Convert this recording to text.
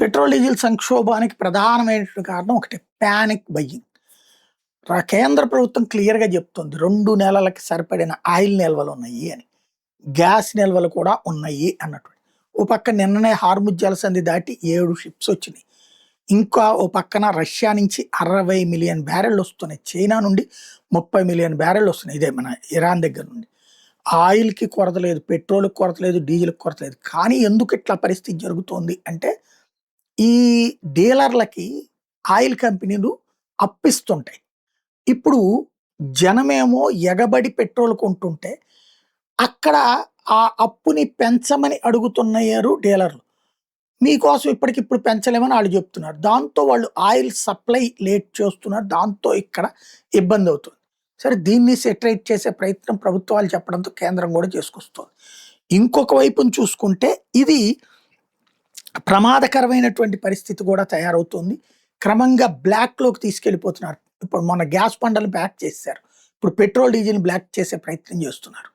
Petrol diesel సంక్షోభానికి ప్రధానమైనటువంటి కారణం ఒకటి పానిక్ బయ్యింగ్. కేంద్ర ప్రభుత్వం క్లియర్‌గా చెప్తుంది 2 నెలలకి సరిపడిన ఆయిల్ నిల్వలు ఉన్నాయి అని. గ్యాస్ నిల్వలు కూడా ఉన్నాయి అన్నటువంటి. ఓ పక్క నిన్ననే హార్ముజ్ జలసంధి దాటి 7 షిప్స్ వచ్చినాయి. ఇంకా ఓ పక్కన రష్యా నుంచి 60 మిలియన్ బ్యారెళ్లు వస్తున్నాయి. చైనా నుండి 30 మిలియన్ బ్యారెళ్లు వస్తున్నాయి. ఇదే మన ఇరాన్ దగ్గర నుండి. ఆయిల్‌కి కొరత లేదు, పెట్రోల్‌కి కొరత లేదు, డీజిల్‌కి కొరత లేదు. కానీ ఎందుకు ఇట్లా పరిస్థితి జరుగుతోంది అంటే ఈ డీలర్లకి ఆయిల్ కంపెనీలు అప్పిస్తుంటాయి. ఇప్పుడు జనమేమో ఎగబడి పెట్రోల్ కొంటుంటే, అక్కడ ఆ అప్పుని పెంచమని అడుగుతున్నారు డీలర్లు. మీకోసం ఇప్పటికిప్పుడు పెంచలేమని ఆళ్ళు చెప్తున్నారు. దాంతో వాళ్ళు ఆయిల్ సప్లై లేట్ చేస్తున్నారు. దాంతో ఇక్కడ ఇబ్బందవుతుంది. సరే దీన్ని సెటరేట్ చేసే ప్రయత్నం ప్రభుత్వాలు చెప్పడంతో కేంద్రం కూడా చేసుకొస్తోంది. ఇంకొక వైపున చూసుకుంటే ఇది ప్రమాదకరమైనటువంటి పరిస్థితి కూడా తయారవుతుంది. క్రమంగా బ్లాక్‌లోకి తీసుకెళ్ళిపోతున్నారు. ఇప్పుడు మొన్న గ్యాస్ బండలు బ్లాక్ చేసేశారు. ఇప్పుడు పెట్రోల్, డీజిల్‌ని బ్లాక్ చేసే ప్రయత్నం చేస్తున్నారు.